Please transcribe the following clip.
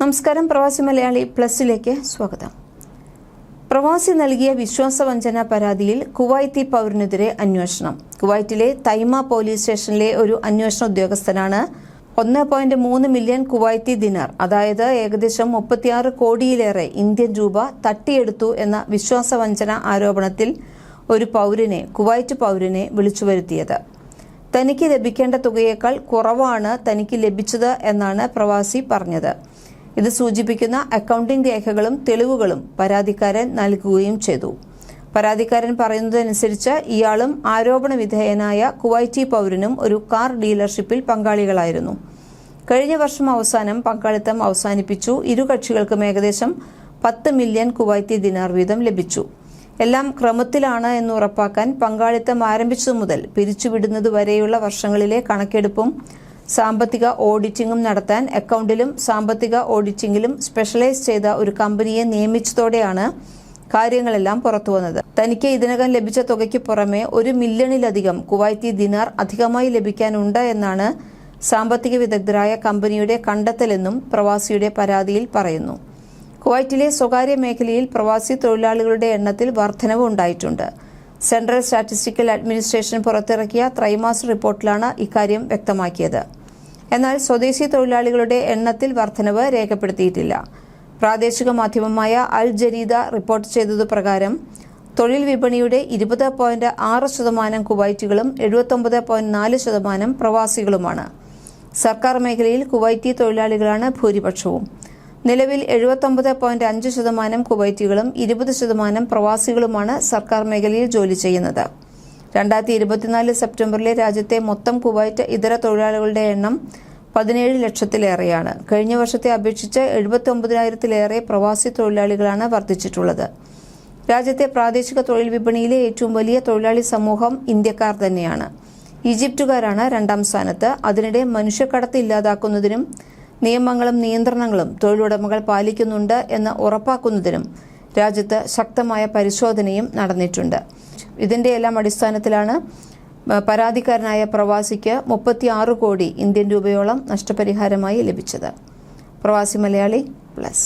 നമസ്കാരം. പ്രവാസി മലയാളി പ്ലസിലേക്ക് സ്വാഗതം. പ്രവാസി നൽകിയ വിശ്വാസവഞ്ചന പരാതിയിൽ കുവൈത്തി പൗരനെതിരെ അന്വേഷണം. കുവൈറ്റിലെ തൈമ പോലീസ് സ്റ്റേഷനിലെ ഒരു അന്വേഷണ ഉദ്യോഗസ്ഥനാണ് 1.3 മില്യൺ കുവൈത്തി ദിനാർ, അതായത് ഏകദേശം 36 കോടിയിലേറെ ഇന്ത്യൻ രൂപ തട്ടിയെടുത്തു എന്ന വിശ്വാസവഞ്ചന ആരോപണത്തിൽ ഒരു കുവൈറ്റ് പൗരനെ വിളിച്ചുവരുത്തിയത്. തനിക്ക് ലഭിക്കേണ്ട തുകയേക്കാൾ കുറവാണ് തനിക്ക് ലഭിച്ചത് എന്നാണ് പ്രവാസി പറഞ്ഞത്. ഇത് സൂചിപ്പിക്കുന്ന അക്കൗണ്ടിംഗ് രേഖകളും തെളിവുകളും പരാതിക്കാരൻ നൽകുകയും ചെയ്തു. പരാതിക്കാരൻ പറയുന്നതനുസരിച്ച് ഇയാളും ആരോപണ വിധേയനായ കുവൈറ്റി പൗരനും ഒരു കാർ ഡീലർഷിപ്പിൽ പങ്കാളികളായിരുന്നു. കഴിഞ്ഞ വർഷം അവസാനം പങ്കാളിത്തം അവസാനിപ്പിച്ചു. ഇരു കക്ഷികൾക്കും ഏകദേശം 10 മില്യൺ കുവൈറ്റി ദിനാർ വീതം ലഭിച്ചു. എല്ലാം ക്രമത്തിലാണ് എന്ന് ഉറപ്പാക്കാൻ പങ്കാളിത്തം ആരംഭിച്ചതു മുതൽ പിരിച്ചുവിടുന്നതുവരെയുള്ള വർഷങ്ങളിലെ കണക്കെടുപ്പും സാമ്പത്തിക ഓഡിറ്റിംഗും നടത്താൻ അക്കൗണ്ടിലും സാമ്പത്തിക ഓഡിറ്റിംഗിലും സ്പെഷ്യലൈസ് ചെയ്ത ഒരു കമ്പനിയെ നിയമിച്ചതോടെയാണ് കാര്യങ്ങളെല്ലാം പുറത്തുവന്നത്. തനിക്ക് ഇതിനകം ലഭിച്ച തുകയ്ക്ക് പുറമെ 1 മില്യണിലധികം കുവൈറ്റി ദിനാർ അധികമായി ലഭിക്കാനുണ്ട് എന്നാണ് സാമ്പത്തിക വിദഗ്ധരായ കമ്പനിയുടെ കണ്ടെത്തലെന്നും പ്രവാസിയുടെ പരാതിയിൽ പറയുന്നു. കുവൈറ്റിലെ സ്വകാര്യ മേഖലയിൽ പ്രവാസി തൊഴിലാളികളുടെ എണ്ണത്തിൽ വർധനവ് ഉണ്ടായിട്ടുണ്ട്. സെൻട്രൽ സ്റ്റാറ്റിസ്റ്റിക്കൽ അഡ്മിനിസ്ട്രേഷൻ പുറത്തിറക്കിയ ത്രൈമാസ റിപ്പോർട്ടിലാണ് ഇക്കാര്യം വ്യക്തമാക്കിയത്. എന്നാൽ സ്വദേശി തൊഴിലാളികളുടെ എണ്ണത്തിൽ വർധനവ് രേഖപ്പെടുത്തിയിട്ടില്ല. പ്രാദേശിക മാധ്യമമായ അൽ ജരീദ റിപ്പോർട്ട് ചെയ്തതുപ്രകാരം തൊഴിൽ വിപണിയുടെ 20.6% കുവൈറ്റികളും 79.4% പ്രവാസികളുമാണ്. സർക്കാർ മേഖലയിൽ കുവൈറ്റി തൊഴിലാളികളാണ് ഭൂരിപക്ഷവും. നിലവിൽ 79.5% കുവൈറ്റികളും 20% പ്രവാസികളുമാണ് സർക്കാർ മേഖലയിൽ ജോലി ചെയ്യുന്നത്. 2024 സെപ്റ്റംബറിലെ രാജ്യത്തെ മൊത്തം കുവൈറ്റ് ഇതര തൊഴിലാളികളുടെ എണ്ണം 17 ലക്ഷത്തിലേറെയാണ്. കഴിഞ്ഞ വർഷത്തെ അപേക്ഷിച്ച് 79,000-ലേറെ പ്രവാസി തൊഴിലാളികളാണ് വർദ്ധിച്ചിട്ടുള്ളത്. രാജ്യത്തെ പ്രാദേശിക തൊഴിൽ വിപണിയിലെ ഏറ്റവും വലിയ തൊഴിലാളി സമൂഹം ഇന്ത്യക്കാർ തന്നെയാണ്. ഈജിപ്തുകാരാണ് 2ാം സ്ഥാനത്ത്. അതിനിടെ മനുഷ്യക്കടത്ത് ഇല്ലാതാക്കുന്നതിനും നിയമങ്ങളും നിയന്ത്രണങ്ങളും തൊഴിലുടമകൾ പാലിക്കുന്നുണ്ട് എന്ന് ഉറപ്പാക്കുന്നതിനും രാജ്യത്ത് ശക്തമായ പരിശോധനയും നടന്നിട്ടുണ്ട്. ഇതിന്റെയെല്ലാം അടിസ്ഥാനത്തിലാണ് പരാതിക്കാരനായ പ്രവാസിക്ക് 36 കോടി ഇന്ത്യൻ രൂപയോളം നഷ്ടപരിഹാരമായി ലഭിച്ചത്. പ്രവാസി മലയാളി പ്ലസ്.